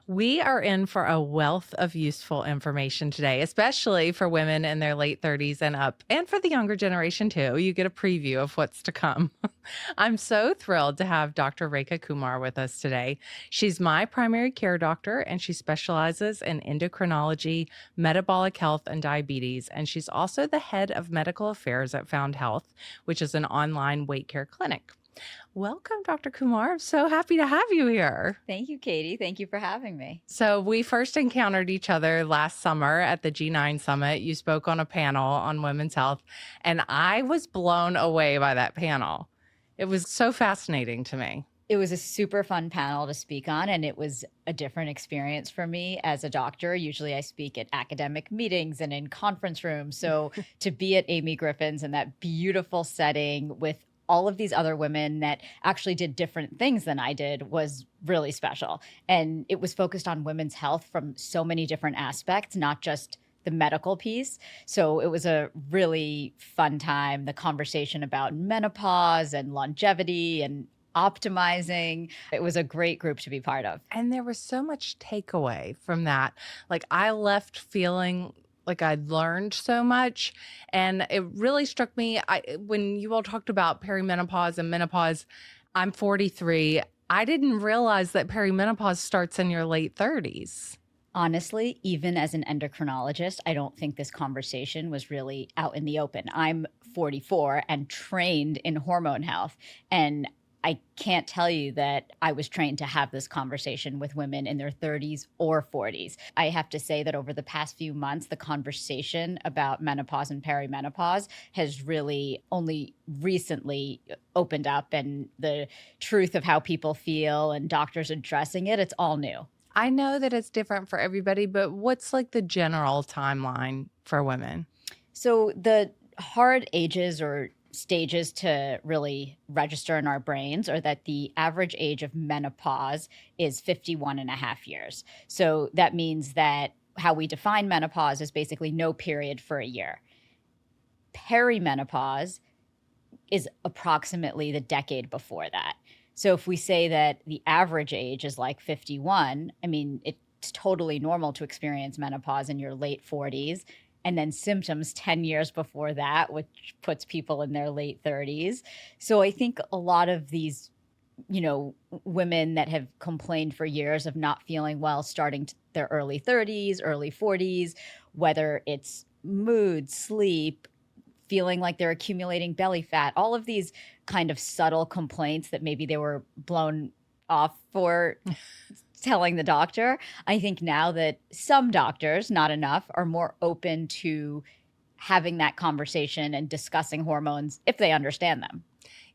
We are in for a wealth of useful information today, especially for women in their late 30s and up, and for the younger generation too. You get a preview of what's to come. I'm so thrilled to have Dr. Rekha Kumar with us today. She's my primary care doctor, and she specializes in endocrinology, metabolic health, and diabetes. And she's also the head of medical affairs at Found Health, which is an online weight care clinic. Welcome, Dr. Kumar. I'm so happy to have you here. Thank you, Katie. Thank you for having me. So, we first encountered each other last summer at the G9 Summit. You spoke on a panel on women's health, and I was blown away by that panel. It was so fascinating to me. It was a super fun panel to speak on, and it was a different experience for me as a doctor. Usually I speak at academic meetings and in conference rooms. So to be at Amy Griffin's in that beautiful setting with all of these other women that actually did different things than I did was really special. And it was focused on women's health from so many different aspects, not just the medical piece. So it was a really fun time. The conversation about menopause and longevity and optimizing. It was a great group to be part of. And there was so much takeaway from that. Like, I left feeling like I'd learned so much. And it really struck me when you all talked about perimenopause and menopause. I'm 43. I didn't realize that perimenopause starts in your late 30s. Honestly, even as an endocrinologist, I don't think this conversation was really out in the open. I'm 44 and trained in hormone health. And I can't tell you that I was trained to have this conversation with women in their 30s or 40s. I have to say that over the past few months, the conversation about menopause and perimenopause has really only recently opened up, and the truth of how people feel and doctors addressing it, it's all new. I know that it's different for everybody, but what's like the general timeline for women? So the hard ages or stages to really register in our brains are that the average age of menopause is 51 and a half years. So that means that how we define menopause is basically no period for a year. Perimenopause is approximately the decade before that. So if we say that the average age is like 51, I mean, it's totally normal to experience menopause in your late 40s. And then symptoms 10 years before that, which puts people in their late 30s. So I think a lot of these, women that have complained for years of not feeling well starting their early 30s, early 40s, whether it's mood, sleep, feeling like they're accumulating belly fat, all of these kind of subtle complaints that maybe they were blown off for telling the doctor. I think now that some doctors, not enough, are more open to having that conversation and discussing hormones if they understand them.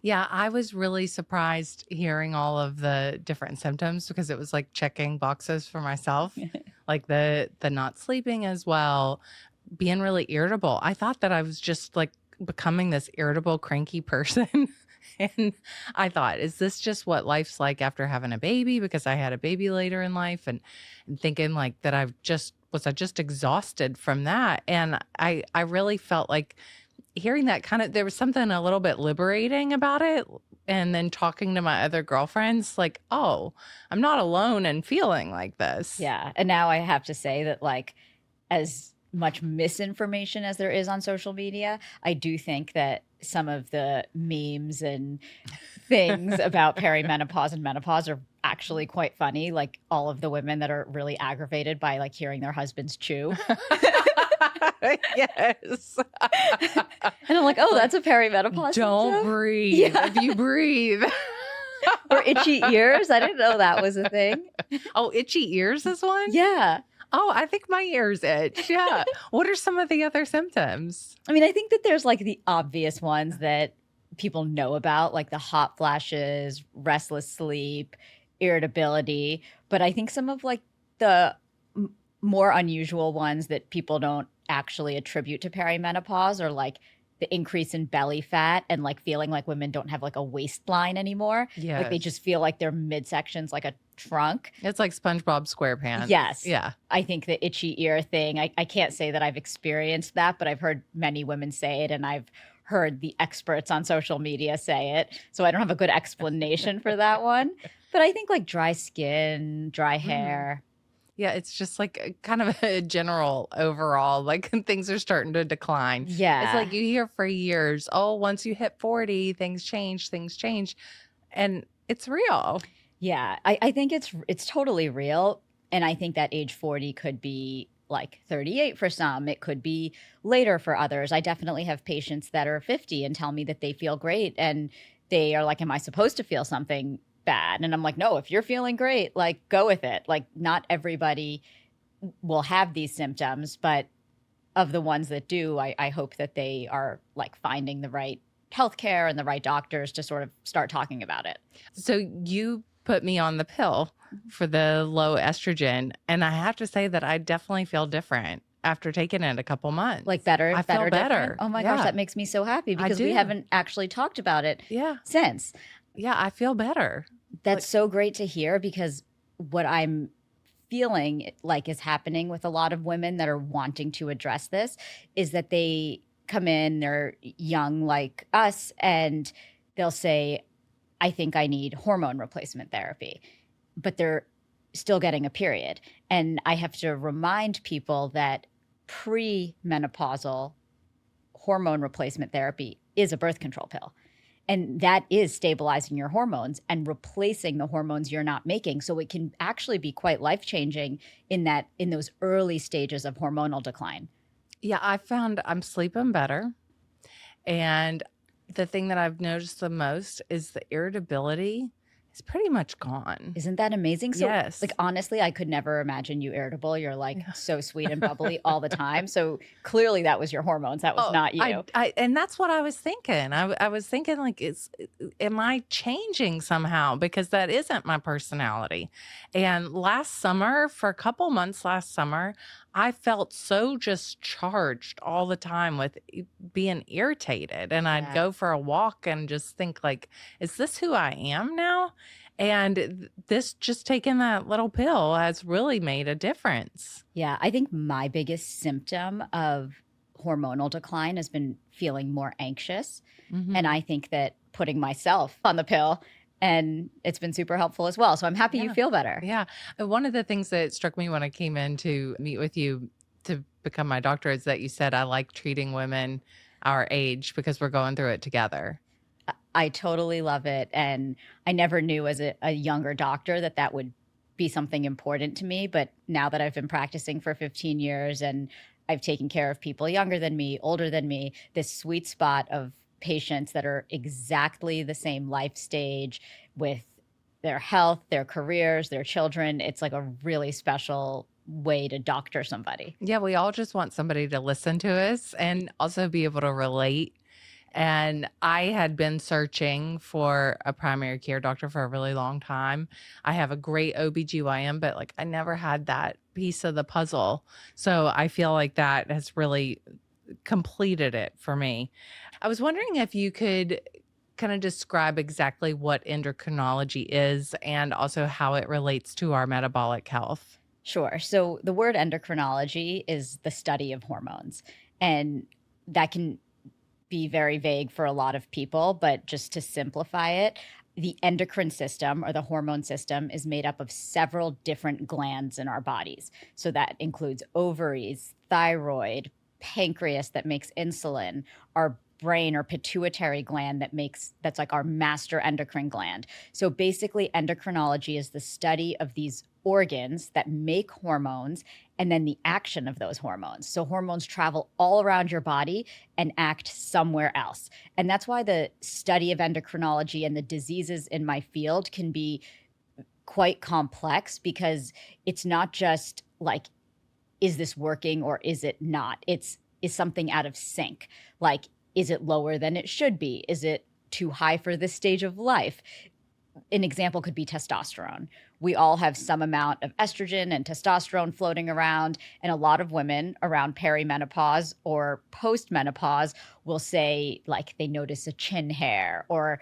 Yeah, I was really surprised hearing all of the different symptoms because it was like checking boxes for myself, like the not sleeping as well, being really irritable. I thought that I was just like becoming this irritable, cranky person. And I thought, is this just what life's like after having a baby? Because I had a baby later in life, and thinking like that I just exhausted from that. And I really felt like hearing that there was something a little bit liberating about it. And then talking to my other girlfriends, like, oh, I'm not alone in feeling like this. Yeah. And now I have to say that, like, as much misinformation as there is on social media, I do think that some of the memes and things about perimenopause and menopause are actually quite funny. Like all of the women that are really aggravated by like hearing their husbands chew. Yes. And I'm like, oh, that's a perimenopause. Don't symptom? breathe. Yeah. If you breathe. Or itchy ears. I didn't know that was a thing. Oh, itchy ears is one? Yeah. Oh, I think my ears itch. Yeah. What are some of the other symptoms? I mean, I think that there's like the obvious ones that people know about, like the hot flashes, restless sleep, irritability. But I think some of like the more unusual ones that people don't actually attribute to perimenopause are like the increase in belly fat and like feeling like women don't have like a waistline anymore. Yeah. Like they just feel like their midsection's like a trunk. It's like SpongeBob SquarePants. Yes. Yeah. I think the itchy ear thing, I can't say that I've experienced that, but I've heard many women say it, and I've heard the experts on social media say it. So I don't have a good explanation for that one. But I think like dry skin, dry hair, Yeah, it's just like kind of a general overall, like things are starting to decline. It's Yeah. like you hear for years, oh, once you hit 40, things change, things change. And it's real. Yeah, I think it's totally real, and I think that age 40 could be like 38 for some. It could be later for others. I definitely have patients that are 50 and tell me that they feel great, and they are like, "Am I supposed to feel something bad?" And I'm like, "No, if you're feeling great, like go with it." Like not everybody will have these symptoms, but of the ones that do, I hope that they are like finding the right healthcare and the right doctors to sort of start talking about it. So you put me on the pill for the low estrogen. And I have to say that I definitely feel different after taking it a couple months. Like better, I feel different? better. Oh my gosh, that makes me so happy because we do. haven't actually talked about it Yeah. since. Yeah, I feel better. That's so great to hear because what I'm feeling like is happening with a lot of women that are wanting to address this is that they come in, they're young like us, and they'll say, I think I need hormone replacement therapy, but they're still getting a period. And I have to remind people that pre-menopausal hormone replacement therapy is a birth control pill. And that is stabilizing your hormones and replacing the hormones you're not making. So it can actually be quite life-changing in those early stages of hormonal decline. Yeah, I found I'm sleeping better. And the thing that I've noticed the most is the irritability is pretty much gone. Isn't that amazing? So, Yes. like, honestly, I could never imagine you irritable. You're like so sweet and bubbly all the time. So clearly that was your hormones. That was not you. And that's what I was thinking. I was thinking like, am I changing somehow? Because that isn't my personality. And last summer, for a couple months last summer, I felt so just charged all the time with being irritated. And I'd go for a walk and just think like, is this who I am now? And this just taking that little pill has really made a difference. Yeah, I think my biggest symptom of hormonal decline has been feeling more anxious. Mhm. And I think that putting myself on the pill, and it's been super helpful as well. So I'm happy you feel better. Yeah. One of the things that struck me when I came in to meet with you to become my doctor is that you said I like treating women our age because we're going through it together. I totally love it. And I never knew as a younger doctor that would be something important to me. But now that I've been practicing for 15 years and I've taken care of people younger than me, older than me, this sweet spot of patients that are exactly the same life stage with their health, their careers, their children, it's like a really special way to doctor somebody. Yeah, we all just want somebody to listen to us and also be able to relate. And I had been searching for a primary care doctor for a really long time. I have a great OBGYN, but like I never had that piece of the puzzle. So I feel like that has really completed it for me. I was wondering if you could kind of describe exactly what endocrinology is and also how it relates to our metabolic health. Sure. So the word endocrinology is the study of hormones, and that can be very vague for a lot of people, but just to simplify it, the endocrine system or the hormone system is made up of several different glands in our bodies. So that includes ovaries, thyroid, pancreas that makes insulin, our brain or pituitary gland that's like our master endocrine gland. So basically endocrinology is the study of these organs that make hormones and then the action of those hormones. So hormones travel all around your body and act somewhere else. And that's why the study of endocrinology and the diseases in my field can be quite complex, because it's not just like, is this working or is it not? Is something out of sync? Like, is it lower than it should be? Is it too high for this stage of life? An example could be testosterone. We all have some amount of estrogen and testosterone floating around, and a lot of women around perimenopause or postmenopause will say like they notice a chin hair or,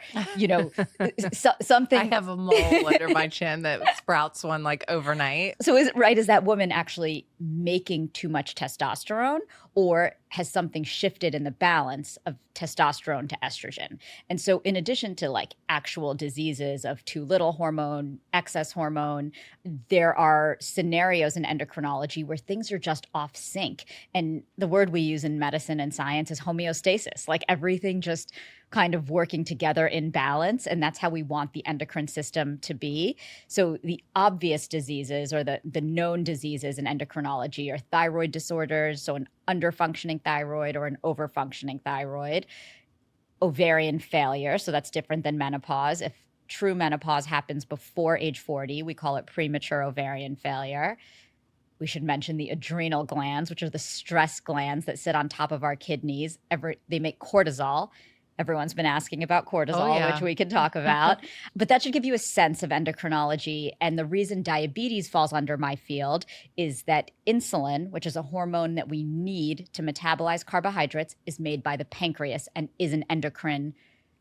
something. I have a mole under my chin that sprouts one like overnight. So is it right? Is that woman actually making too much testosterone, or has something shifted in the balance of testosterone to estrogen. And so in addition to like actual diseases of too little hormone, excess hormone, there are scenarios in endocrinology where things are just off sync. And the word we use in medicine and science is homeostasis, like everything just kind of working together in balance. And that's how we want the endocrine system to be. So the obvious diseases or the known diseases in endocrinology are thyroid disorders, so an underfunctioning thyroid or an overfunctioning thyroid, ovarian failure, so that's different than menopause. If true menopause happens before age 40, we call it premature ovarian failure. We should mention the adrenal glands, which are the stress glands that sit on top of our kidneys. They make cortisol. Everyone's been asking about cortisol, which we can talk about. But that should give you a sense of endocrinology. And the reason diabetes falls under my field is that insulin, which is a hormone that we need to metabolize carbohydrates, is made by the pancreas and is an endocrine.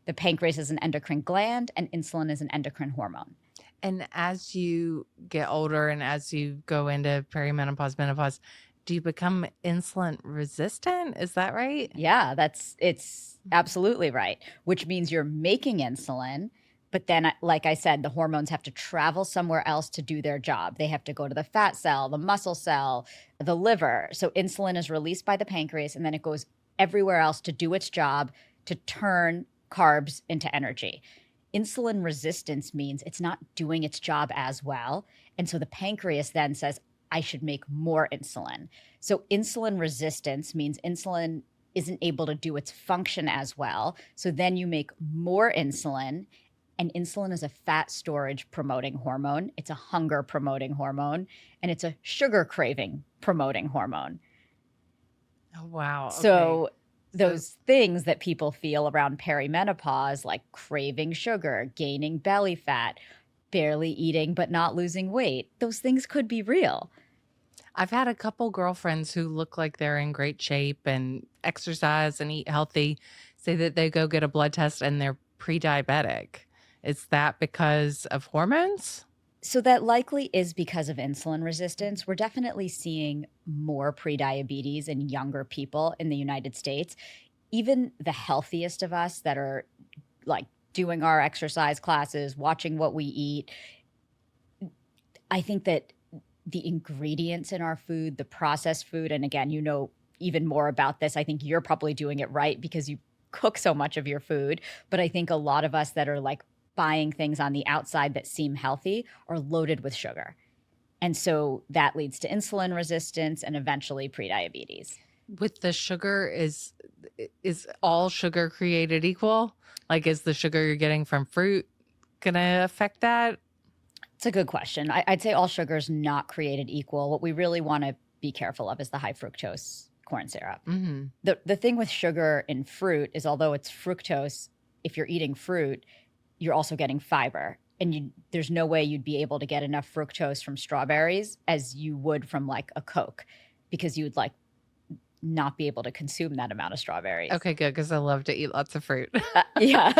The pancreas is an endocrine gland, and insulin is an endocrine hormone. And as you get older and as you go into perimenopause, menopause, do you become insulin resistant? Is that right? Yeah, it's absolutely right, which means you're making insulin, but then, like I said, the hormones have to travel somewhere else to do their job. They have to go to the fat cell, the muscle cell, the liver. So insulin is released by the pancreas, and then it goes everywhere else to do its job to turn carbs into energy. Insulin resistance means it's not doing its job as well. And so the pancreas then says, I should make more insulin. So insulin resistance means insulin isn't able to do its function as well. So then you make more insulin, and insulin is a fat storage promoting hormone. It's a hunger promoting hormone, and it's a sugar craving promoting hormone. Oh, wow. So those things that people feel around perimenopause, like craving sugar, gaining belly fat, barely eating but not losing weight, those things could be real. I've had a couple girlfriends who look like they're in great shape and exercise and eat healthy say that they go get a blood test and they're pre-diabetic. Is that because of hormones? So that likely is because of insulin resistance. We're definitely seeing more prediabetes in younger people in the United States. Even the healthiest of us that are like doing our exercise classes, watching what we eat, I think that the ingredients in our food, the processed food, and again, you know even more about this. I think you're probably doing it right because you cook so much of your food. But I think a lot of us that are like buying things on the outside that seem healthy are loaded with sugar. And so that leads to insulin resistance and eventually prediabetes. With the sugar, is all sugar created equal? Like, is the sugar you're getting from fruit going to affect that? It's a good question. I'd say all sugar is not created equal. What we really want to be careful of is the high fructose corn syrup. Mm-hmm. The thing with sugar in fruit is although it's fructose, if you're eating fruit, you're also getting fiber. And there's no way you'd be able to get enough fructose from strawberries as you would from like a Coke, because you would like not be able to consume that amount of strawberries. Okay, good, because I love to eat lots of fruit. Yeah.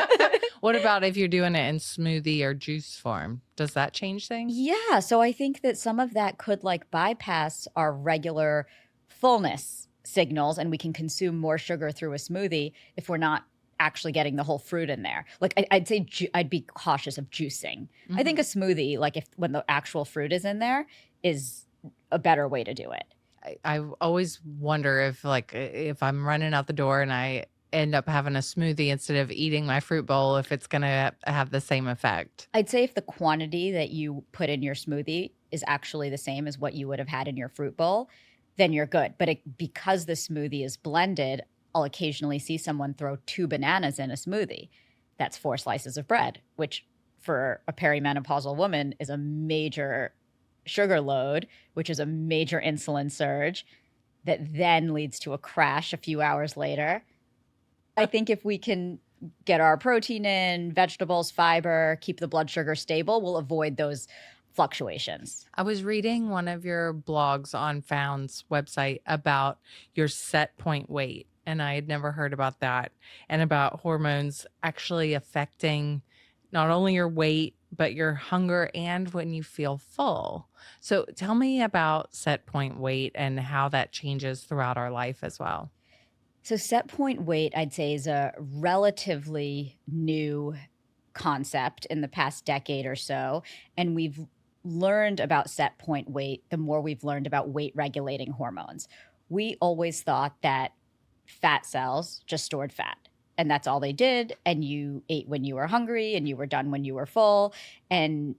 What about if you're doing it in smoothie or juice form? Does that change things? Yeah. So I think that some of that could like bypass our regular fullness signals, and we can consume more sugar through a smoothie if we're not actually getting the whole fruit in there. Like I'd say I'd be cautious of juicing. Mm-hmm. I think a smoothie, like when the actual fruit is in there, is a better way to do it. I always wonder if I'm running out the door and I end up having a smoothie instead of eating my fruit bowl, if it's going to have the same effect. I'd say if the quantity that you put in your smoothie is actually the same as what you would have had in your fruit bowl, then you're good. But because the smoothie is blended, I'll occasionally see someone throw 2 bananas in a smoothie. That's 4 slices of bread, which for a perimenopausal woman is a major sugar load, which is a major insulin surge that then leads to a crash a few hours later. I think if we can get our protein in, vegetables, fiber, keep the blood sugar stable, we'll avoid those fluctuations. I was reading one of your blogs on Found's website about your set point weight, and I had never heard about that, and about hormones actually affecting not only your weight, but your hunger and when you feel full. So tell me about set point weight and how that changes throughout our life as well. So set point weight, I'd say, is a relatively new concept in the past decade or so. And we've learned about set point weight the more we've learned about weight regulating hormones. We always thought that fat cells just stored fat, and that's all they did. And you ate when you were hungry and you were done when you were full. And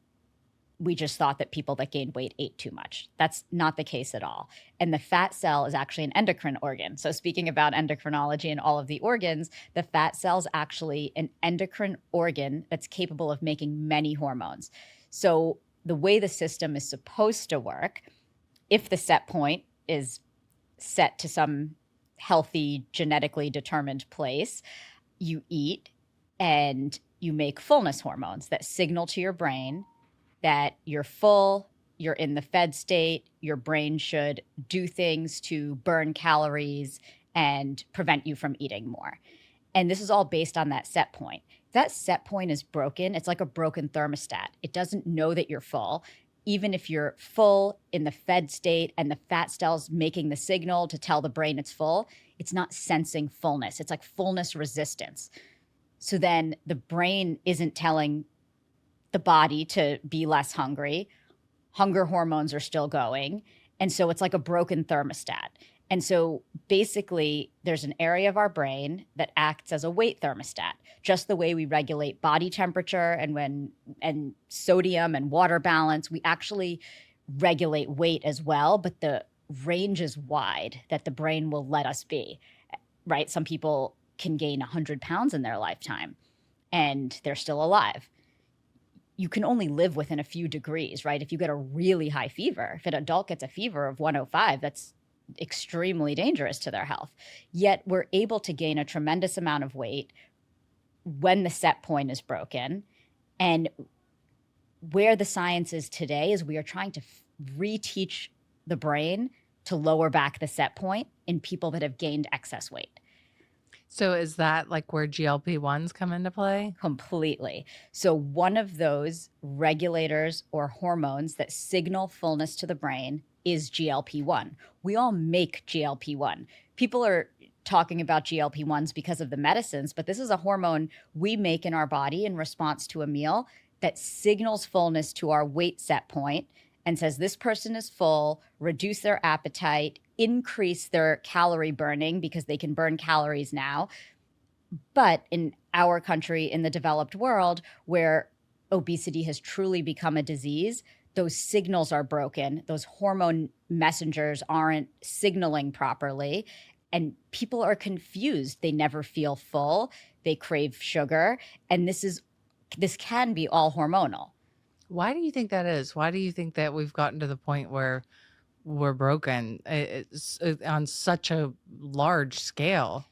we just thought that people that gained weight ate too much. That's not the case at all. And the fat cell is actually an endocrine organ. So speaking about endocrinology and all of the organs, the fat cell is actually an endocrine organ that's capable of making many hormones. So the way the system is supposed to work, if the set point is set to some healthy, genetically determined place, you eat and you make fullness hormones that signal to your brain that you're full, you're in the fed state, your brain should do things to burn calories and prevent you from eating more. And this is all based on that set point. If that set point is broken, it's like a broken thermostat. It doesn't know that you're full. Even if you're full in the fed state and the fat cells making the signal to tell the brain it's full, it's not sensing fullness. It's like fullness resistance. So then the brain isn't telling the body to be less hungry. Hunger hormones are still going. And so it's like a broken thermostat. And so basically, there's an area of our brain that acts as a weight thermostat, just the way we regulate body temperature and sodium and water balance. We actually regulate weight as well, but the range is wide that the brain will let us be, right? Some people can gain 100 pounds in their lifetime and they're still alive. You can only live within a few degrees, right? If you get a really high fever, if an adult gets a fever of 105, that's extremely dangerous to their health. Yet we're able to gain a tremendous amount of weight when the set point is broken. And where the science is today is we are trying to reteach the brain to lower back the set point in people that have gained excess weight. So is that like where GLP-1s come into play? Completely. So one of those regulators or hormones that signal fullness to the brain is GLP-1. We all make GLP-1. People are talking about GLP-1s because of the medicines, but this is a hormone we make in our body in response to a meal that signals fullness to our weight set point and says this person is full, reduce their appetite, increase their calorie burning because they can burn calories now. But in our country, in the developed world, where obesity has truly become a disease, those signals are broken. Those hormone messengers aren't signaling properly. And people are confused. They never feel full. They crave sugar. And this can be all hormonal. Why do you think that is? Why do you think that we've gotten to the point where we're broken on such a large scale?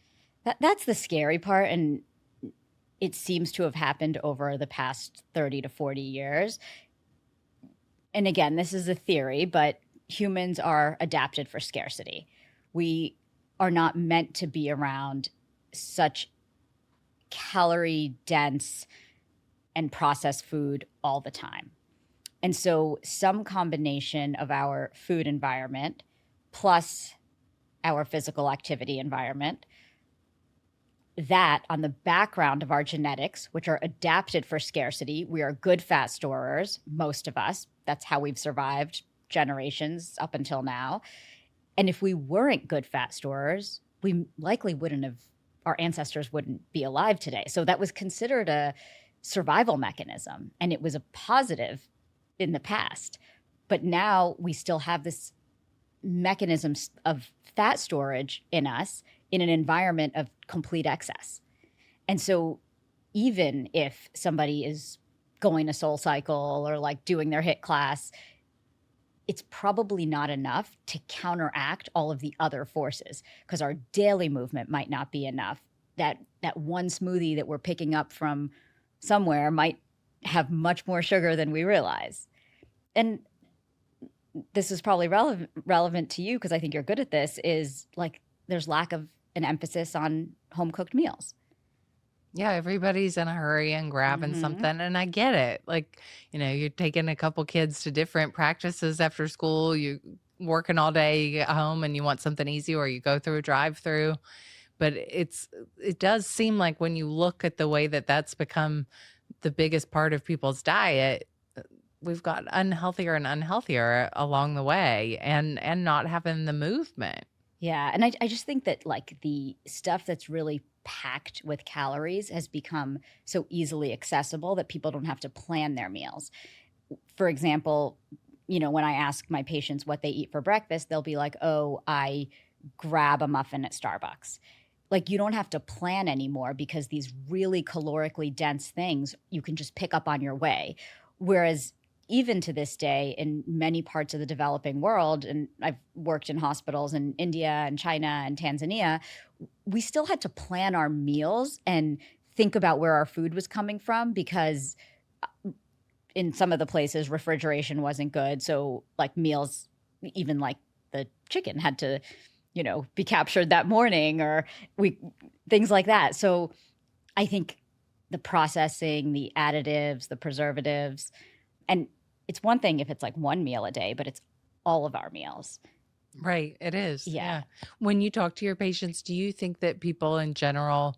That's the scary part. And it seems to have happened over the past 30 to 40 years. And again, this is a theory, but humans are adapted for scarcity. We are not meant to be around such calorie dense and processed food all the time. And so some combination of our food environment plus our physical activity environment, that on the background of our genetics, which are adapted for scarcity, we are good fat storers, most of us. That's how we've survived generations up until now. And if we weren't good fat storers, we likely our ancestors wouldn't be alive today. So that was considered a survival mechanism, and it was a positive in the past. But now we still have this mechanism of fat storage in us in an environment of complete excess. And so even if somebody is going to Soul Cycle or like doing their HIIT class, it's probably not enough to counteract all of the other forces, because our daily movement might not be enough. That one smoothie that we're picking up from somewhere might have much more sugar than we realize. And this is probably relevant to you, because I think you're good at this, is like there's lack of an emphasis on home cooked meals. Yeah, everybody's in a hurry and grabbing Hmm. something, and I get it. Like, you're taking a couple kids to different practices after school, you working all day, you get home and you want something easy or you go through a drive-through. But it does seem like when you look at the way that that's become the biggest part of people's diet, we've got unhealthier and unhealthier along the way and not having the movement. Yeah. And I just think that like the stuff that's really packed with calories has become so easily accessible that people don't have to plan their meals. For example, when I ask my patients what they eat for breakfast, they'll be like, oh, I grab a muffin at Starbucks. Like, you don't have to plan anymore because these really calorically dense things you can just pick up on your way. Whereas, even to this day, in many parts of the developing world, and I've worked in hospitals in India and China and Tanzania, we still had to plan our meals and think about where our food was coming from because in some of the places refrigeration wasn't good, so like meals, even like the chicken had to be captured that morning, or we things like that. So I think the processing, the additives, the preservatives, and it's one thing if it's like one meal a day, but it's all of our meals. Right, it is. Yeah. Yeah. When you talk to your patients, do you think that people in general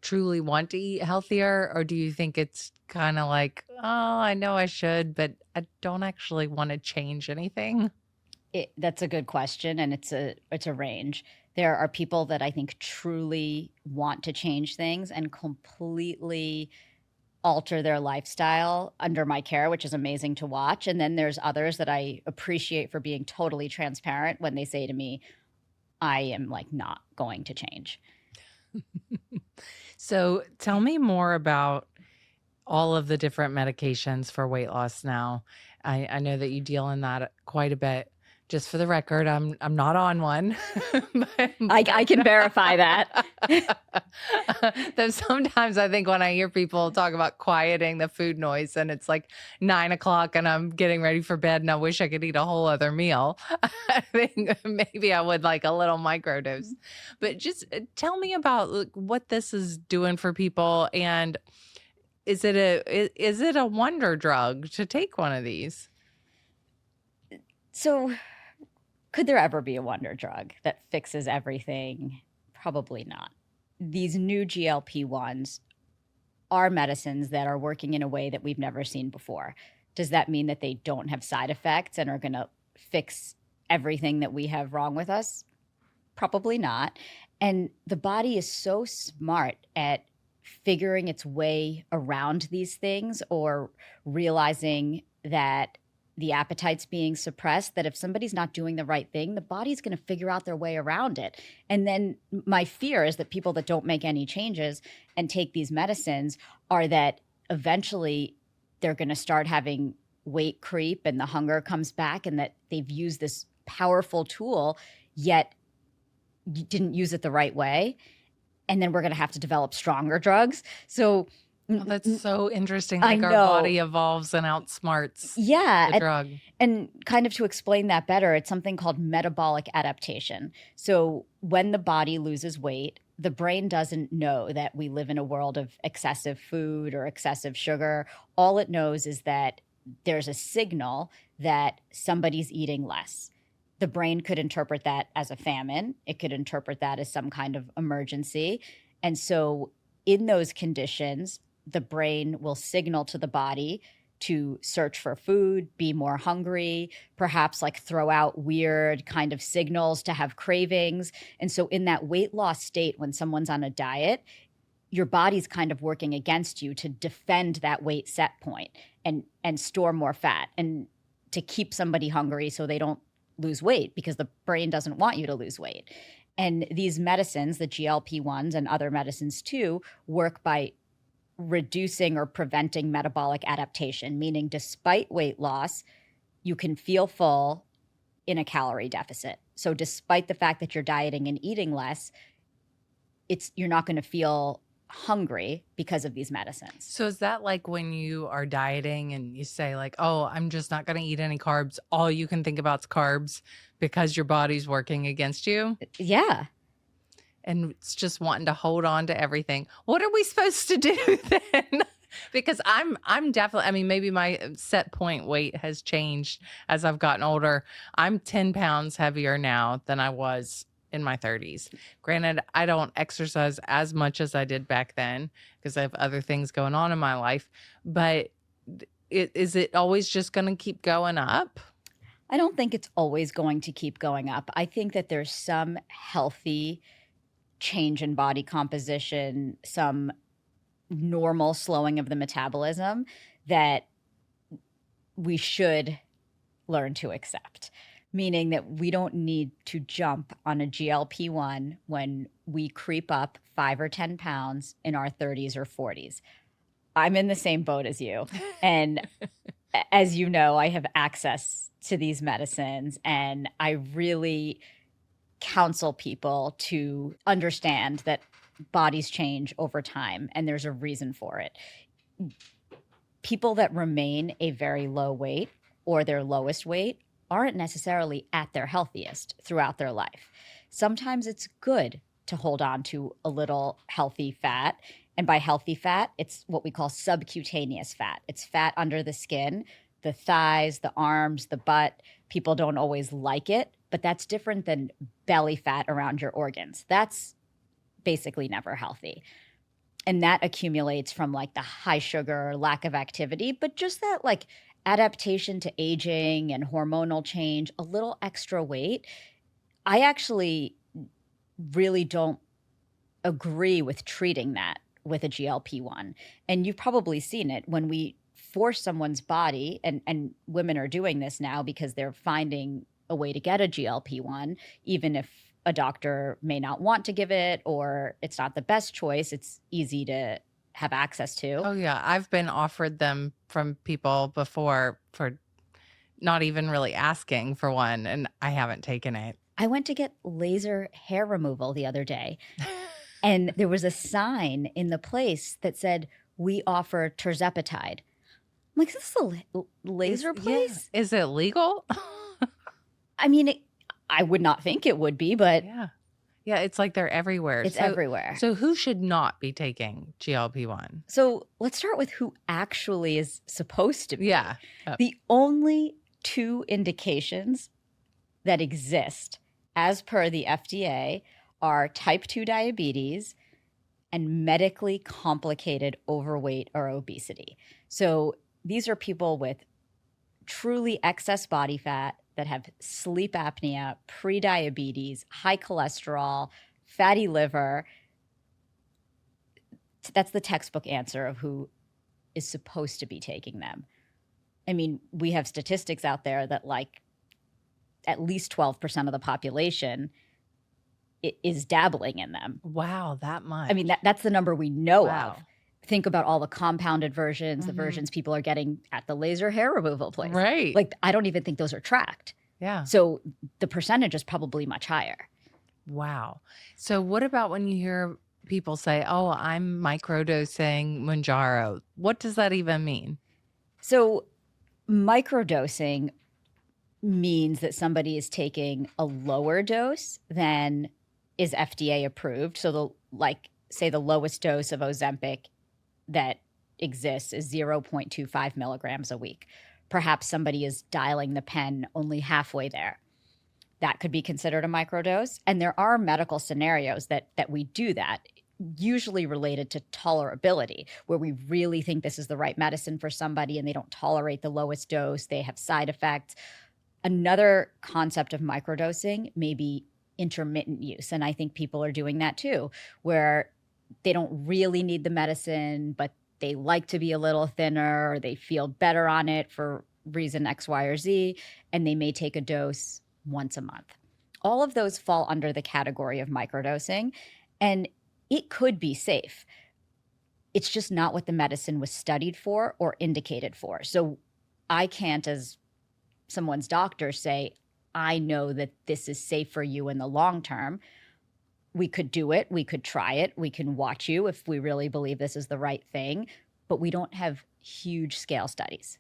truly want to eat healthier, or do you think it's kind of like, oh, I know I should, but I don't actually want to change anything? That's a good question, and it's a range. There are people that I think truly want to change things and completely alter their lifestyle under my care, which is amazing to watch. And then there's others that I appreciate for being totally transparent when they say to me, I am like not going to change. So tell me more about all of the different medications for weight loss now. I know that you deal in that quite a bit. Just for the record, I'm not on one. I can verify that. Though sometimes I think when I hear people talk about quieting the food noise and it's like 9 o'clock and I'm getting ready for bed and I wish I could eat a whole other meal, I think maybe I would like a little microdose. But just tell me about what this is doing for people, and is it a wonder drug to take one of these? So, could there ever be a wonder drug that fixes everything? Probably not. These new GLP-1s are medicines that are working in a way that we've never seen before. Does that mean that they don't have side effects and are going to fix everything that we have wrong with us? Probably not. And the body is so smart at figuring its way around these things, or realizing that the appetite's being suppressed, that if somebody's not doing the right thing, the body's going to figure out their way around it. And then my fear is that people that don't make any changes and take these medicines are that eventually they're going to start having weight creep and the hunger comes back, and that they've used this powerful tool, yet didn't use it the right way. And then we're going to have to develop stronger drugs. So Oh, that's so interesting. I Like our know. body evolves and outsmarts Yeah. the drug. And kind of to explain that better, it's something called metabolic adaptation. So when the body loses weight, the brain doesn't know that we live in a world of excessive food or excessive sugar. All it knows is that there's a signal that somebody's eating less. The brain could interpret that as a famine. It could interpret that as some kind of emergency. And so in those conditions, the brain will signal to the body to search for food, be more hungry, perhaps like throw out weird kind of signals to have cravings. And so in that weight loss state, when someone's on a diet, your body's kind of working against you to defend that weight set point and store more fat and to keep somebody hungry so they don't lose weight, because the brain doesn't want you to lose weight. And these medicines, the GLP-1s and other medicines too, work by reducing or preventing metabolic adaptation, meaning despite weight loss, you can feel full in a calorie deficit. So despite the fact that you're dieting and eating less, you're not going to feel hungry because of these medicines. So is that like when you are dieting and you say like, oh, I'm just not going to eat any carbs. All you can think about is carbs because your body's working against you? Yeah. and it's just wanting to hold on to everything. What are we supposed to do then? Because I'm definitely, I mean, maybe my set point weight has changed as I've gotten older. I'm 10 pounds heavier now than I was in my 30s. Granted, I don't exercise as much as I did back then because I have other things going on in my life, but is it always just going to keep going up? I don't think it's always going to keep going up. I think that there's some healthy change in body composition, some normal slowing of the metabolism that we should learn to accept, meaning that we don't need to jump on a GLP-1 when we creep up 5 or 10 pounds in our 30s or 40s. I'm in the same boat as you. And as you know, I have access to these medicines, and I really counsel people to understand that bodies change over time and there's a reason for it. People that remain a very low weight or their lowest weight aren't necessarily at their healthiest throughout their life. Sometimes it's good to hold on to a little healthy fat. And by healthy fat, it's what we call subcutaneous fat. It's fat under the skin, the thighs, the arms, the butt. People don't always like it, but that's different than belly fat around your organs. That's basically never healthy. And that accumulates from like the high sugar, lack of activity, but just that like adaptation to aging and hormonal change, a little extra weight. I actually really don't agree with treating that with a GLP-1. And you've probably seen it when we force someone's body, and women are doing this now because they're finding a way to get a GLP-1, even if a doctor may not want to give it or it's not the best choice. It's easy to have access to. Oh, yeah. I've been offered them from people before for not even really asking for one, and I haven't taken it. I went to get laser hair removal the other day, and there was a sign in the place that said, "We offer tirzepatide." I'm like, is this a laser place? Yeah. Is it legal? I mean, I would not think it would be, but Yeah. Yeah, it's like they're everywhere. it's everywhere. So who should not be taking GLP-1? So let's start with who actually is supposed to be. Yeah. The only two indications that exist as per the FDA are type 2 diabetes and medically complicated overweight or obesity. So these are people with truly excess body fat that have sleep apnea, prediabetes, high cholesterol, fatty liver. That's the textbook answer of who is supposed to be taking them. I mean, we have statistics out there that like at least 12% of the population is dabbling in them. Wow, that much. I mean, that's the number we know of. Think about all the compounded versions, the versions people are getting at the laser hair removal place. Right. Like, I don't even think those are tracked. Yeah. So the percentage is probably much higher. Wow. So what about when you hear people say, oh, I'm microdosing Mounjaro? What does that even mean? So microdosing means that somebody is taking a lower dose than is FDA approved. So say the lowest dose of Ozempic that exists is 0.25 milligrams a week. Perhaps somebody is dialing the pen only halfway there. That could be considered a microdose. And there are medical scenarios that we do that, usually related to tolerability, where we really think this is the right medicine for somebody and they don't tolerate the lowest dose, they have side effects. Another concept of microdosing may be intermittent use. And I think people are doing that too, where they don't really need the medicine, but they like to be a little thinner or they feel better on it for reason X, Y, or Z, and they may take a dose once a month. All of those fall under the category of microdosing, and it could be safe. It's just not what the medicine was studied for or indicated for. So I can't, as someone's doctor, say, I know that this is safe for you in the long term. We could do it. We could try it. We can watch you if we really believe this is the right thing, but we don't have huge scale studies.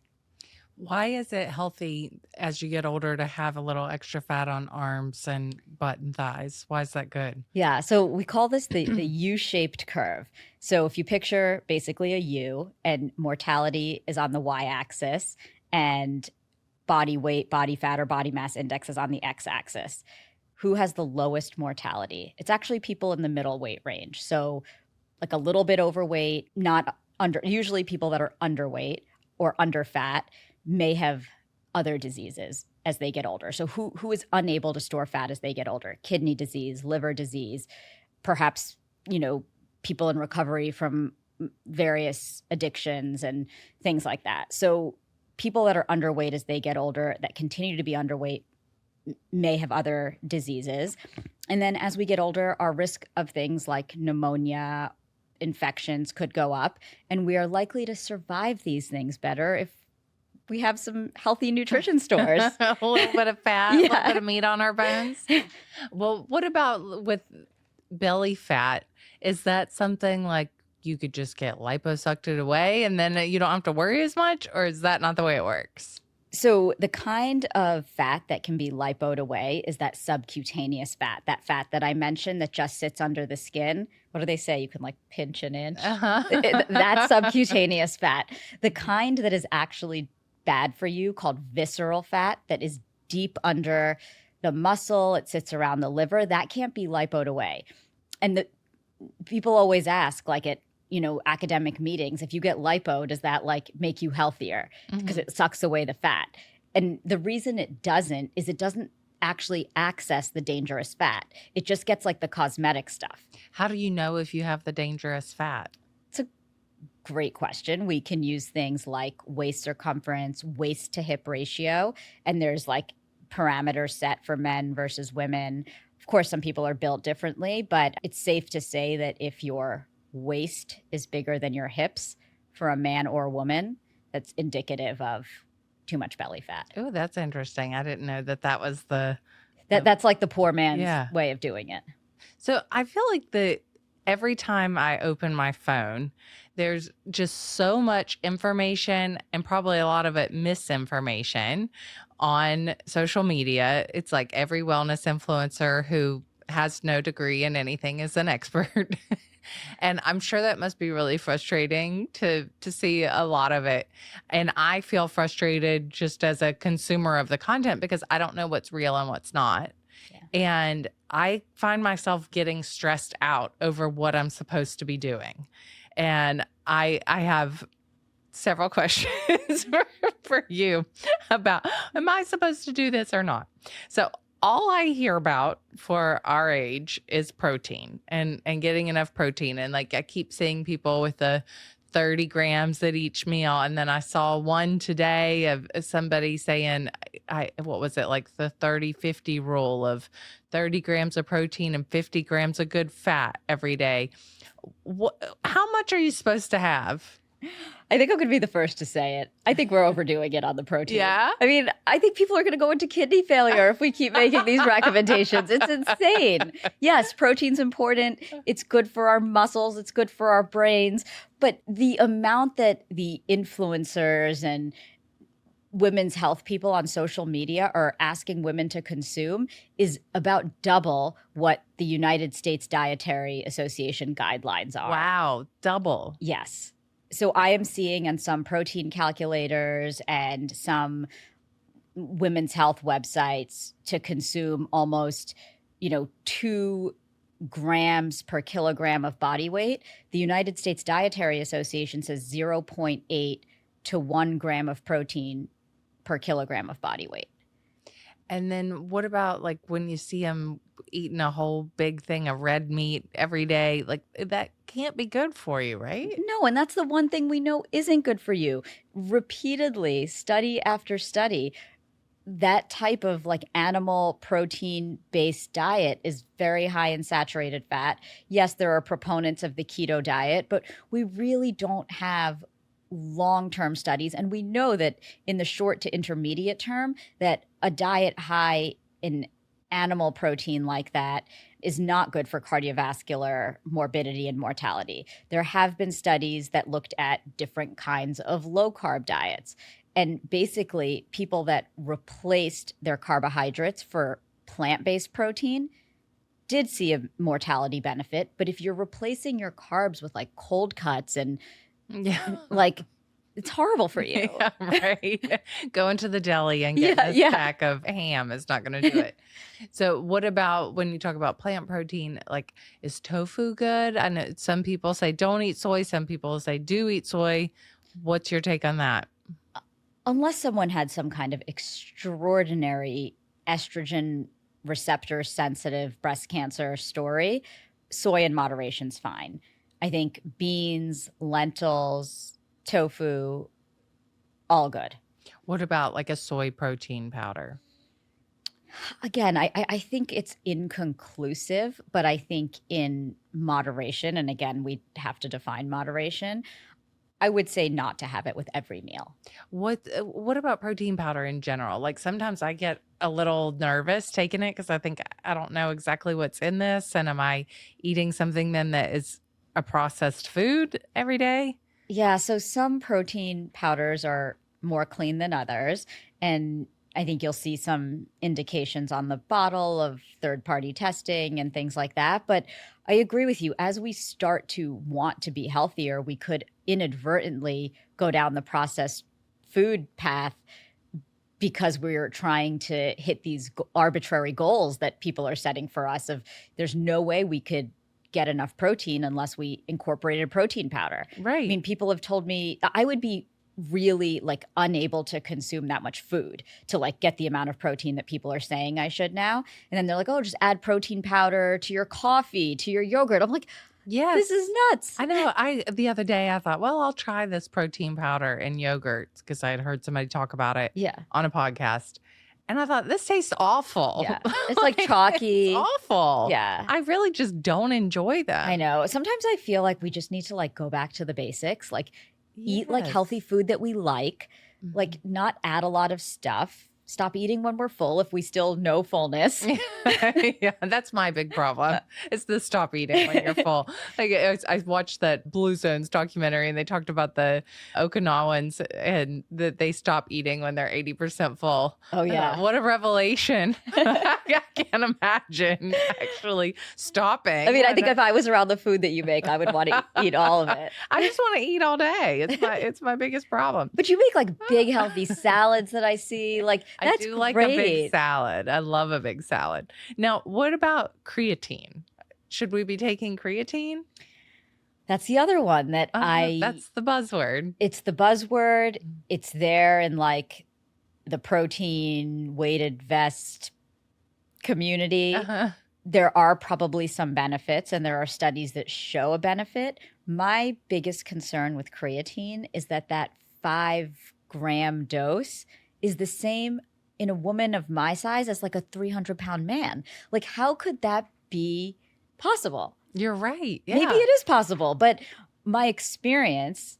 Why is it healthy as you get older to have a little extra fat on arms and butt and thighs? Why is that good? Yeah, so we call this the U-shaped curve. So if you picture basically a U and mortality is on the y-axis and body weight, body fat, or body mass index is on the x-axis, who has the lowest mortality? It's actually people in the middle weight range. So like a little bit overweight, not under, usually people that are underweight or under fat may have other diseases as they get older. So who is unable to store fat as they get older? Kidney disease, liver disease, perhaps, people in recovery from various addictions and things like that. So people that are underweight as they get older, that continue to be underweight, may have other diseases. And then as we get older, our risk of things like pneumonia, infections could go up, and we are likely to survive these things better if we have some healthy nutrition stores. A little bit of fat, a little bit of meat on our bones. Well, what about with belly fat? Is that something like you could just get liposucked away and then you don't have to worry as much? Or is that not the way it works? So the kind of fat that can be lipoed away is that subcutaneous fat, that fat that I mentioned that just sits under the skin. What do they say? You can like pinch an inch. That subcutaneous fat. The kind that is actually bad for you, called visceral fat, that is deep under the muscle, it sits around the liver, that can't be lipoed away. And people always ask, like at academic meetings, if you get lipo, does that like make you healthier? Because it sucks away the fat. And the reason it doesn't is it doesn't actually access the dangerous fat. It just gets like the cosmetic stuff. How do you know if you have the dangerous fat? It's a great question. We can use things like waist circumference, waist to hip ratio, and there's like parameters set for men versus women. Of course, some people are built differently, but it's safe to say that if your waist is bigger than your hips for a man or a woman, that's indicative of too much belly fat. Oh, that's interesting. I didn't know that was that's like the poor man's way of doing it. So I feel like every time I open my phone, there's just so much information and probably a lot of it misinformation on social media. It's like every wellness influencer who has no degree in anything is an expert. And I'm sure that must be really frustrating to see a lot of it. And I feel frustrated just as a consumer of the content because I don't know what's real and what's not. Yeah. And I find myself getting stressed out over what I'm supposed to be doing. And I have several questions for you about, am I supposed to do this or not? So all I hear about for our age is protein and getting enough protein. And like I keep seeing people with the 30 grams at each meal. And then I saw one today of somebody saying, what was it, like the 30-50 rule of 30 grams of protein and 50 grams of good fat every day. How much are you supposed to have? I think I'm going to be the first to say it. I think we're overdoing it on the protein. Yeah? I mean, I think people are going to go into kidney failure if we keep making these recommendations. It's insane. Yes, protein's important. It's good for our muscles. It's good for our brains. But the amount that the influencers and women's health people on social media are asking women to consume is about double what the United States Dietary Association guidelines are. Wow, double. Yes. So I am seeing on some protein calculators and some women's health websites to consume almost, 2 grams per kilogram of body weight. The United States Dietary Association says 0.8 to 1 gram of protein per kilogram of body weight. And then what about like when you see them eating a whole big thing of red meat every day? Like that can't be good for you, right? No, and that's the one thing we know isn't good for you. Repeatedly, study after study, that type of like animal protein-based diet is very high in saturated fat. Yes, there are proponents of the keto diet, but we really don't have long-term studies. And we know that in the short to intermediate term, that a diet high in animal protein like that is not good for cardiovascular morbidity and mortality. There have been studies that looked at different kinds of low-carb diets. And basically, people that replaced their carbohydrates for plant-based protein did see a mortality benefit. But if you're replacing your carbs with like cold cuts and Yeah. like, it's horrible for you. Yeah, right. Going to the deli and getting this pack of ham is not going to do it. So what about when you talk about plant protein, like is tofu good? I know some people say don't eat soy. Some people say do eat soy. What's your take on that? Unless someone had some kind of extraordinary estrogen receptor sensitive breast cancer story, soy in moderation's fine. I think beans, lentils, tofu, all good. What about like a soy protein powder? Again, I think it's inconclusive, but I think in moderation, and again, we have to define moderation, I would say not to have it with every meal. What about protein powder in general? Like sometimes I get a little nervous taking it because I think I don't know exactly what's in this. And am I eating something then that is a processed food every day? Yeah, so some protein powders are more clean than others. And I think you'll see some indications on the bottle of third-party testing and things like that. But I agree with you. As we start to want to be healthier, we could inadvertently go down the processed food path because we're trying to hit these arbitrary goals that people are setting for us of there's no way we could get enough protein unless we incorporated protein powder. Right. I mean, people have told me I would be really like unable to consume that much food to like get the amount of protein that people are saying I should now. And then they're like, oh, just add protein powder to your coffee, to your yogurt. I'm like, yes, this is nuts. I know. The other day I thought, well, I'll try this protein powder in yogurt because I had heard somebody talk about it on a podcast. And I thought, this tastes awful. Yeah. It's like chalky. It's awful. Yeah. I really just don't enjoy them. I know. Sometimes I feel like we just need to like go back to the basics, like eat like healthy food that we like not add a lot of stuff. Stop eating when we're full if we still know fullness. Yeah, that's my big problem. It's the stop eating when you're full. Like I watched that Blue Zones documentary and they talked about the Okinawans and that they stop eating when they're 80% full. Oh yeah. What a revelation. I can't imagine actually stopping. I mean, I think if I was around the food that you make, I would want to eat all of it. I just want to eat all day. It's my biggest problem. But you make like big healthy salads that I see. Like that's I do like great. a big salad. I love a big salad. Now, what about creatine? Should we be taking creatine? That's the other one that that's the buzzword. It's the buzzword. It's there in like the protein weighted vest community. There are probably some benefits and there are studies that show a benefit. My biggest concern with creatine is that 5-gram dose is the same in a woman of my size as like a 300-pound man. Like, how could that be possible? You're right. Yeah. Maybe it is possible, but my experience,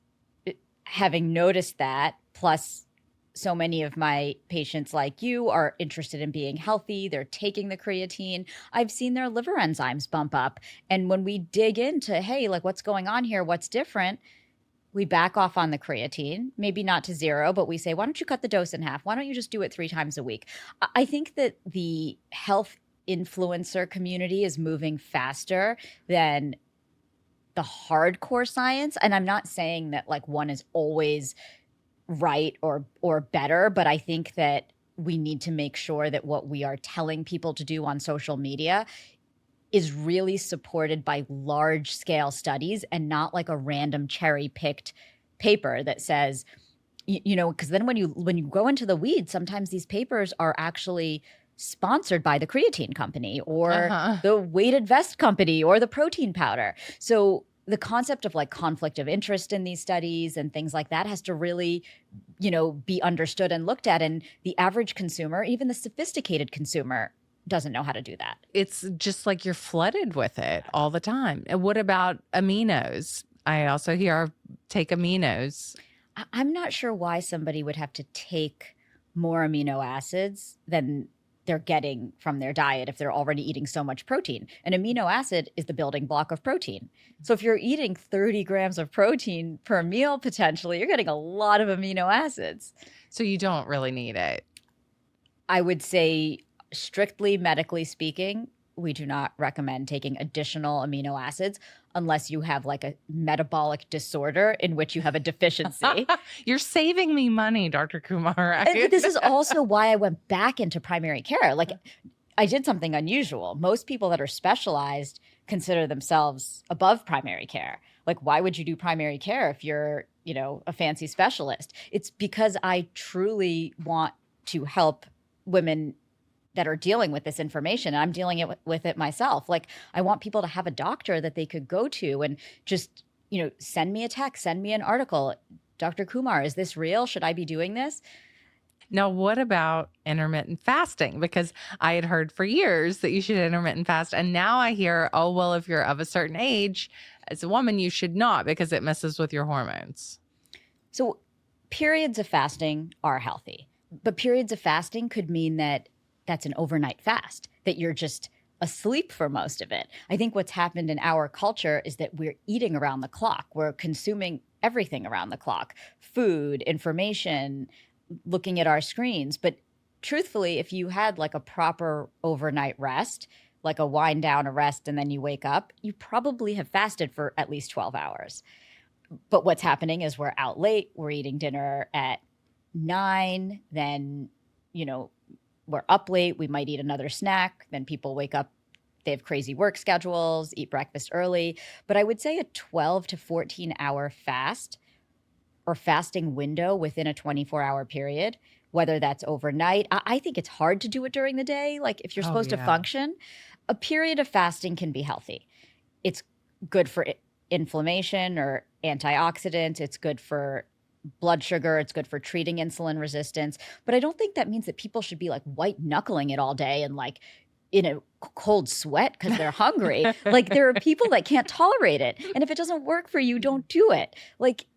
having noticed that, plus so many of my patients like you are interested in being healthy, they're taking the creatine, I've seen their liver enzymes bump up. And when we dig into, hey, like what's going on here, what's different, we back off on the creatine, maybe not to zero, but we say, why don't you cut the dose in half? Why don't you just do it 3 times a week? I think that the health influencer community is moving faster than the hardcore science. And I'm not saying that like one is always right or better, but I think that we need to make sure that what we are telling people to do on social media is really supported by large scale studies and not like a random cherry picked paper that says, you know, because then when you go into the weeds, sometimes these papers are actually sponsored by the creatine company or the weighted vest company or the protein powder. So the concept of like conflict of interest in these studies and things like that has to really, you know, be understood and looked at. And the average consumer, even the sophisticated consumer, doesn't know how to do that. It's just like you're flooded with it all the time. And what about aminos? I also hear take aminos. I'm not sure why somebody would have to take more amino acids than they're getting from their diet if they're already eating so much protein. An amino acid is the building block of protein. So if you're eating 30 grams of protein per meal, potentially, you're getting a lot of amino acids. So you don't really need it. I would say, strictly medically speaking, we do not recommend taking additional amino acids unless you have like a metabolic disorder in which you have a deficiency. You're saving me money, Dr. Kumar. And this is also why I went back into primary care. Like, I did something unusual. Most people that are specialized consider themselves above primary care. Like, why would you do primary care if you're, a fancy specialist? It's because I truly want to help women that are dealing with this information. And I'm dealing with it myself. Like, I want people to have a doctor that they could go to and just, send me a text, send me an article. Dr. Kumar, is this real? Should I be doing this? Now, what about intermittent fasting? Because I had heard for years that you should intermittent fast. And now I hear, oh, well, if you're of a certain age as a woman, you should not because it messes with your hormones. So periods of fasting are healthy, but periods of fasting could mean that that's an overnight fast, that you're just asleep for most of it. I think what's happened in our culture is that we're eating around the clock. We're consuming everything around the clock, food, information, looking at our screens. But truthfully, if you had like a proper overnight rest, like a wind down, a rest, and then you wake up, you probably have fasted for at least 12 hours. But what's happening is we're out late, we're eating dinner at 9, then, we're up late, we might eat another snack, then people wake up, they have crazy work schedules, eat breakfast early. But I would say a 12 to 14 hour fast or fasting window within a 24-hour period, whether that's overnight. I think it's hard to do it during the day. Like, if you're supposed to function, a period of fasting can be healthy. It's good for inflammation or antioxidants. It's good for blood sugar. It's good for treating insulin resistance. But I don't think that means that people should be like white knuckling it all day and like in a cold sweat because they're hungry. Like, there are people that can't tolerate it. And if it doesn't work for you, don't do it. Like,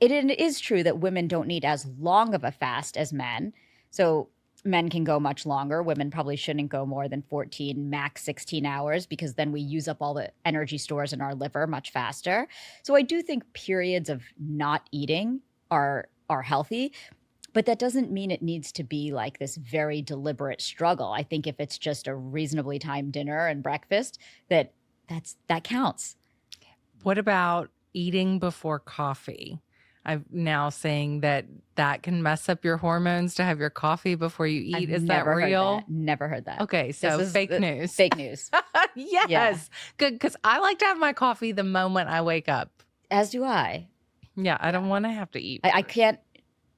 it is true that women don't need as long of a fast as men. So men can go much longer. Women probably shouldn't go more than 14, max 16 hours, because then we use up all the energy stores in our liver much faster. So I do think periods of not eating are healthy, but that doesn't mean it needs to be like this very deliberate struggle. I think if it's just a reasonably timed dinner and breakfast, that counts. What about eating before coffee? I'm now saying that can mess up your hormones to have your coffee before you eat. Is that real? Never heard that. Okay, so fake news. Fake news. Yes. Yeah. Good, because I like to have my coffee the moment I wake up. As do I. Yeah, I don't want to have to eat. I can't,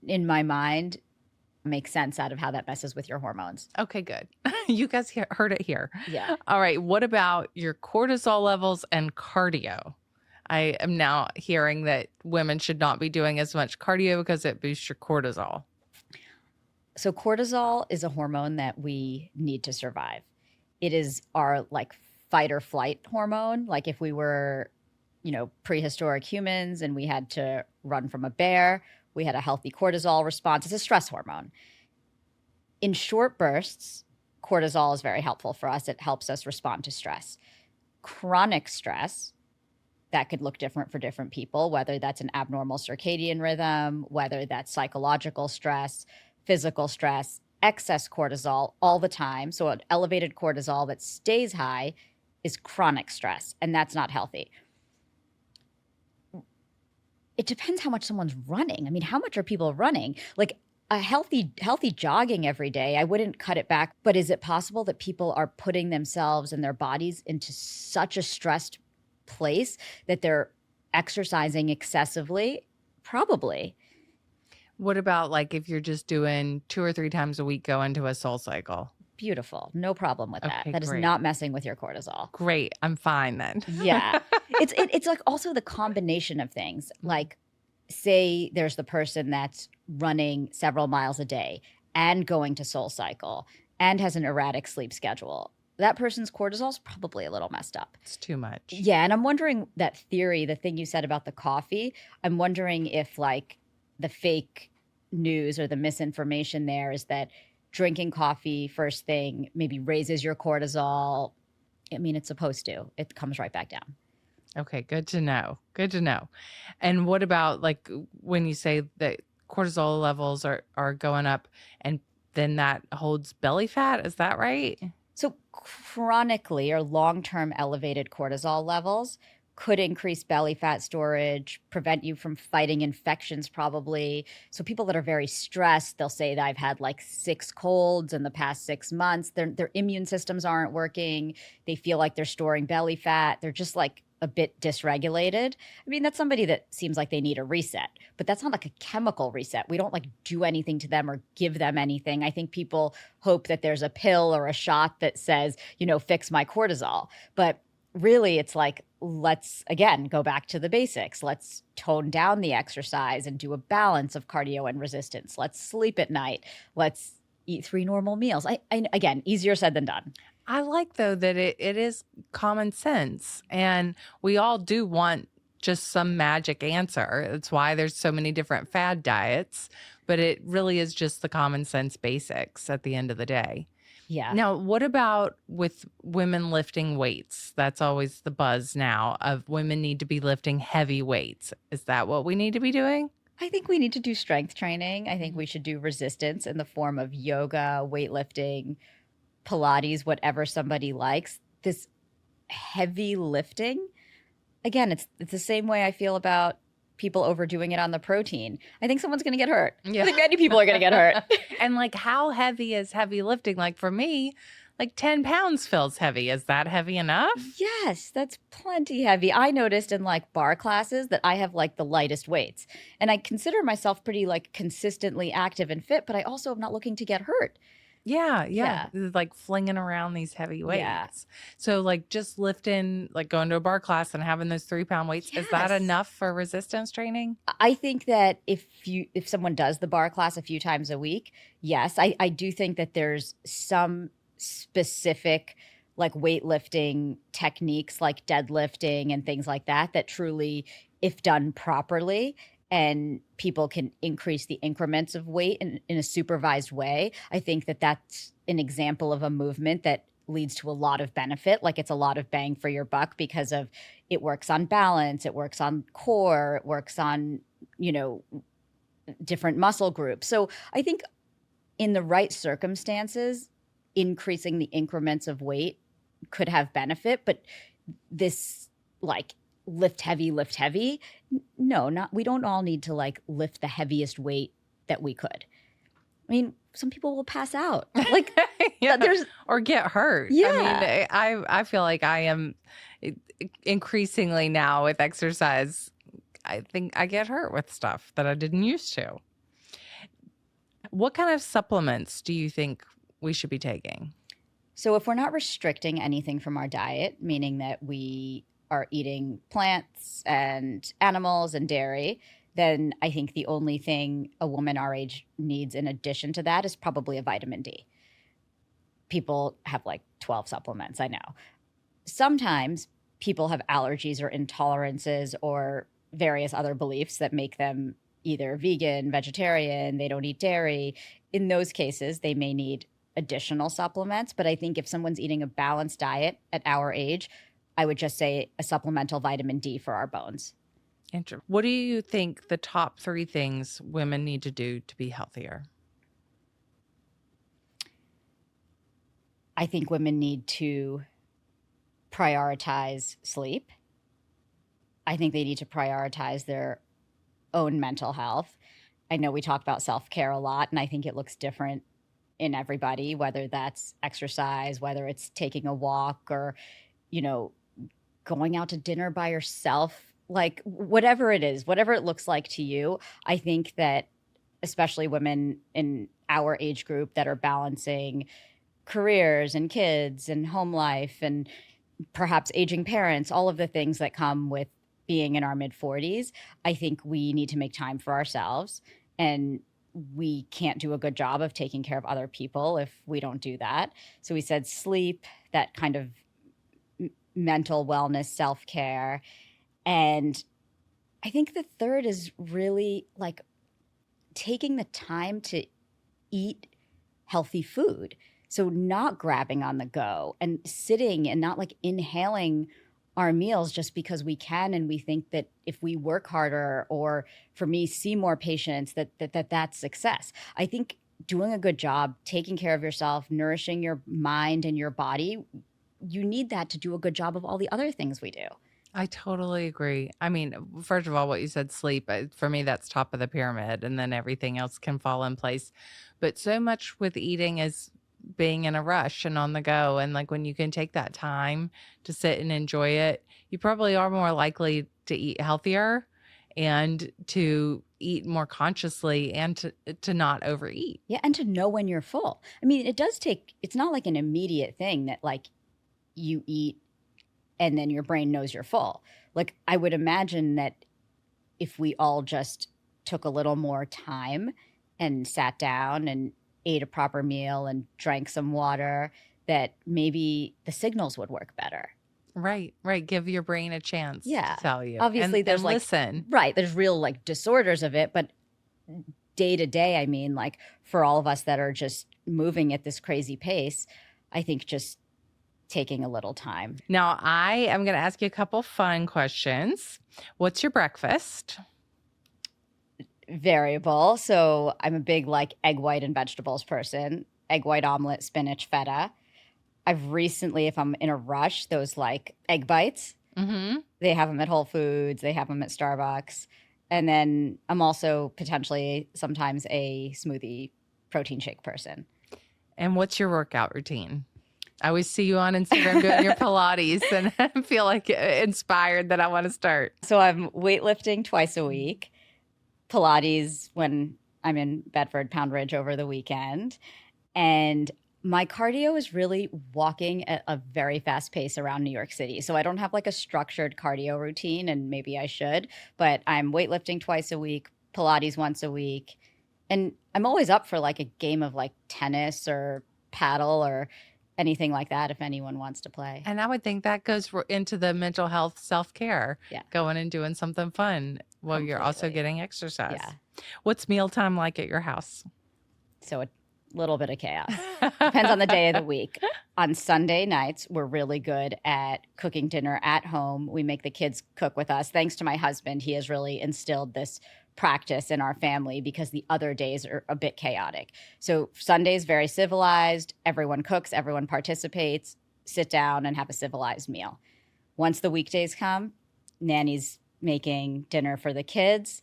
in my mind, make sense out of how that messes with your hormones. Okay, good. You guys heard it here. Yeah. All right, what about your cortisol levels and cardio? I am now hearing that women should not be doing as much cardio because it boosts your cortisol. So cortisol is a hormone that we need to survive. It is our like fight or flight hormone. Like, if we were, prehistoric humans and we had to run from a bear, we had a healthy cortisol response. It's a stress hormone. In short bursts, cortisol is very helpful for us. It helps us respond to stress. Chronic stress, that could look different for different people, whether that's an abnormal circadian rhythm, whether that's psychological stress, physical stress, excess cortisol all the time. So an elevated cortisol that stays high is chronic stress, and that's not healthy. It depends how much someone's running. I mean, how much are people running? Like, a healthy jogging every day, I wouldn't cut it back. But is it possible that people are putting themselves and their bodies into such a stressed place that they're exercising excessively? Probably. What about like if you're just doing 2 or 3 times a week, go into a soul cycle? Beautiful. No problem with that. Okay, that is great. not messing with your cortisol. Great. I'm fine then. Yeah. It's like also the combination of things. Like, say there's the person that's running several miles a day and going to soul cycle and has an erratic sleep schedule. That person's cortisol is probably a little messed up. It's too much. Yeah. And I'm wondering, that theory, the thing you said about the coffee, I'm wondering if like the fake news or the misinformation there is that drinking coffee first thing maybe raises your cortisol. I mean, it's supposed to. It comes right back down. Okay, good to know. Good to know. And what about like when you say that cortisol levels are going up and then that holds belly fat? Is that right? So chronically or long-term elevated cortisol levels could increase belly fat storage, prevent you from fighting infections probably. So people that are very stressed, they'll say that I've had like 6 colds in the past 6 months. Their immune systems aren't working. They feel like they're storing belly fat. They're just like a bit dysregulated. I mean, that's somebody that seems like they need a reset, but that's not like a chemical reset. We don't like do anything to them or give them anything. I think people hope that there's a pill or a shot that says, fix my cortisol. But really, it's like, let's again go back to the basics. Let's tone down the exercise and do a balance of cardio and resistance. Let's sleep at night. Let's eat 3 normal meals. Again, easier said than done. I like though that it is common sense and we all do want just some magic answer. That's why there's so many different fad diets, but it really is just the common sense basics at the end of the day. Yeah. Now, what about with women lifting weights? That's always the buzz now of women need to be lifting heavy weights. Is that what we need to be doing? I think we need to do strength training. I think we should do resistance in the form of yoga, weightlifting, Pilates, whatever somebody likes. This heavy lifting, again, it's the same way I feel about people overdoing it on the protein. I think someone's going to get hurt. Yeah. I think many people are going to get hurt. And like, how heavy is heavy lifting? Like for me, like 10 pounds feels heavy. Is that heavy enough? Yes, that's plenty heavy. I noticed in like bar classes that I have like the lightest weights. And I consider myself pretty like consistently active and fit, but I also am not looking to get hurt. Yeah. Like flinging around these heavy weights. Yeah. So like just lifting, like going to a bar class and having those 3-pound weights, is that Yes. enough for resistance training? I think that if someone does the bar class a few times a week, yes, I do think that there's some specific like weightlifting techniques like deadlifting and things like that that truly, if done properly, and people can increase the increments of weight in a supervised way. I think that that's an example of a movement that leads to a lot of benefit. Like it's a lot of bang for your buck because of it works on balance, it works on core, it works on, different muscle groups. So I think in the right circumstances, increasing the increments of weight could have benefit, but this like lift heavy, no, we don't all need to like lift the heaviest weight that we could. I mean, some people will pass out. Like or get hurt. Yeah. I mean, I feel like I am increasingly now with exercise. I think I get hurt with stuff that I didn't used to. What kind of supplements do you think we should be taking? So if we're not restricting anything from our diet, meaning that we are eating plants and animals and dairy, then I think the only thing a woman our age needs in addition to that is probably a vitamin D. People have like 12 supplements, I know. Sometimes people have allergies or intolerances or various other beliefs that make them either vegan, vegetarian, they don't eat dairy. In those cases, they may need additional supplements. But I think if someone's eating a balanced diet at our age, I would just say a supplemental vitamin D for our bones. What do you think the top 3 things women need to do to be healthier? I think women need to prioritize sleep. I think they need to prioritize their own mental health. I know we talk about self-care a lot, and I think it looks different in everybody, whether that's exercise, whether it's taking a walk or, going out to dinner by yourself, like whatever it is, whatever it looks like to you. I think that especially women in our age group that are balancing careers and kids and home life and perhaps aging parents, all of the things that come with being in our mid-40s, I think we need to make time for ourselves. And we can't do a good job of taking care of other people if we don't do that. So we said sleep, that kind of mental wellness, self-care. And I think the third is really like taking the time to eat healthy food. So not grabbing on the go and sitting and not like inhaling our meals just because we can, and we think that if we work harder, or for me, see more patients, that's success. I think doing a good job, taking care of yourself, nourishing your mind and your body, you need that to do a good job of all the other things we do. I totally agree. I mean, first of all, what you said, sleep, for me, that's top of the pyramid, and then everything else can fall in place. But so much with eating is being in a rush and on the go. And like when you can take that time to sit and enjoy it, you probably are more likely to eat healthier and to eat more consciously and to not overeat. Yeah, and to know when you're full. I mean, it's not like an immediate thing that like you eat and then your brain knows you're full. Like I would imagine that if we all just took a little more time and sat down and ate a proper meal and drank some water, that maybe the signals would work better. Right. Give your brain a chance Yeah. to tell you. Obviously, there's like, listen. Right. There's real like disorders of it, but day to day, I mean, like for all of us that are just moving at this crazy pace, I think just taking a little time. Now, I am going to ask you a couple fun questions. What's your breakfast? Variable. So I'm a big like egg white and vegetables person. Egg white omelet, spinach, feta. I've recently, if I'm in a rush, those like egg bites. Mm-hmm. They have them at Whole Foods. They have them at Starbucks. And then I'm also potentially sometimes a smoothie protein shake person. And what's your workout routine? I always see you on Instagram doing your Pilates, and I feel like inspired that I want to start. So I'm weightlifting twice a week. Pilates when I'm in Bedford, Pound Ridge over the weekend. And my cardio is really walking at a very fast pace around New York City. So I don't have like a structured cardio routine, and maybe I should, but I'm weightlifting twice a week, Pilates once a week. And I'm always up for like a game of like tennis or paddle or anything like that if anyone wants to play. And I would think that goes into the mental health self-care, going and doing something fun while you're also getting exercise. Yeah. What's mealtime like at your house? So a little bit of chaos. Depends on the day of the week. On Sunday nights, we're really good at cooking dinner at home. We make the kids cook with us. Thanks to my husband, he has really instilled this practice in our family because the other days are a bit chaotic. So Sunday's very civilized. Everyone cooks, everyone participates, sit down and have a civilized meal. Once the weekdays come, Nanny's making dinner for the kids.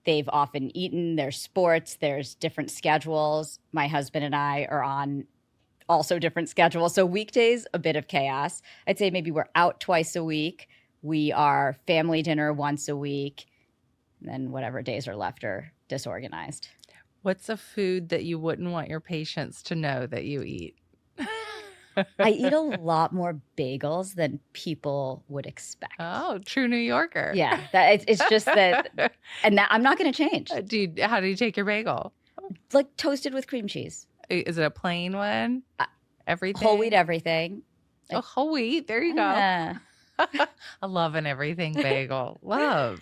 They've often eaten, there's sports, there's different schedules. My husband and I are on also different schedules. So weekdays, a bit of chaos. I'd say maybe we're out twice a week. We are family dinner once a week. And then whatever days are left are disorganized. What's a food that you wouldn't want your patients to know that you eat? I eat a lot more bagels than people would expect. Oh, true New Yorker. Yeah, it's just that, and that I'm not going to change. How do you take your bagel? Like toasted with cream cheese. Is it a plain one? Everything? Whole wheat everything. Oh, whole wheat. There you go. I love an everything bagel. Love.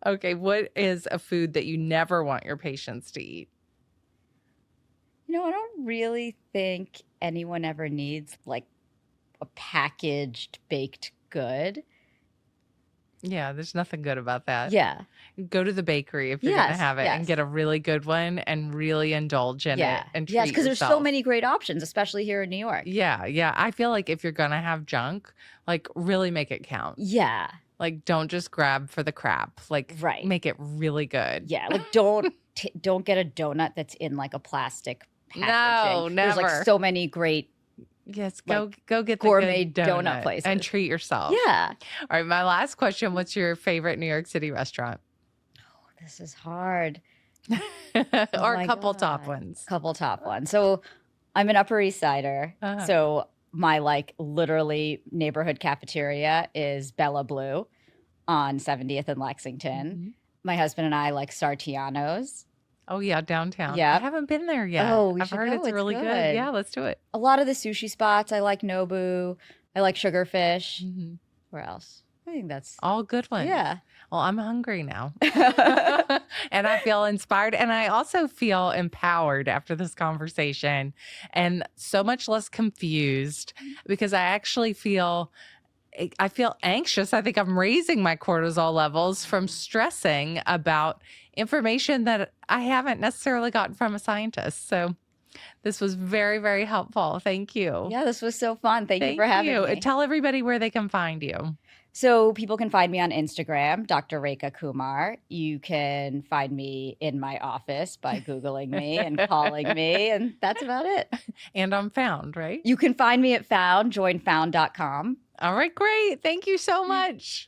Okay, what is a food that you never want your patients to eat? I don't really think anyone ever needs like a packaged baked good. Yeah, there's nothing good about that. Yeah. Go to the bakery if you're going to have it and get a really good one and really indulge in it and treat yourself. Because there's so many great options, especially here in New York. Yeah. I feel like if you're going to have junk, like really make it count. Yeah. Like don't just grab for the crap. Like make it really good. Yeah. Like don't get a donut that's in like a plastic packaging. No, never. There's like so many great go get the gourmet good donut places and treat yourself. Yeah. All right, my last question, what's your favorite New York City restaurant? Oh, this is hard. Or a couple top ones. Couple top ones. So I'm an Upper East Sider. So my like literally neighborhood cafeteria is Bella Blue on 70th and Lexington. Mm-hmm. My husband and I like Sartiano's. Oh, yeah, downtown. Yeah. I haven't been there yet. Oh, I've heard it's really good. Yeah, let's do it. A lot of the sushi spots. I like Nobu. I like Sugarfish. Mm-hmm. Where else? I think that's, All good ones. yeah. Well, I'm hungry now. And I feel inspired. And I also feel empowered after this conversation and so much less confused because I feel anxious. I think I'm raising my cortisol levels from stressing about information that I haven't necessarily gotten from a scientist. So this was very, very helpful. Thank you. Yeah, this was so fun. Thank you for having me. Tell everybody where they can find you. So people can find me on Instagram, Dr. Rekha Kumar. You can find me in my office by Googling me and calling me, and that's about it. And I'm Found, right? You can find me at Found, joinfound.com. All right, great. Thank you so much.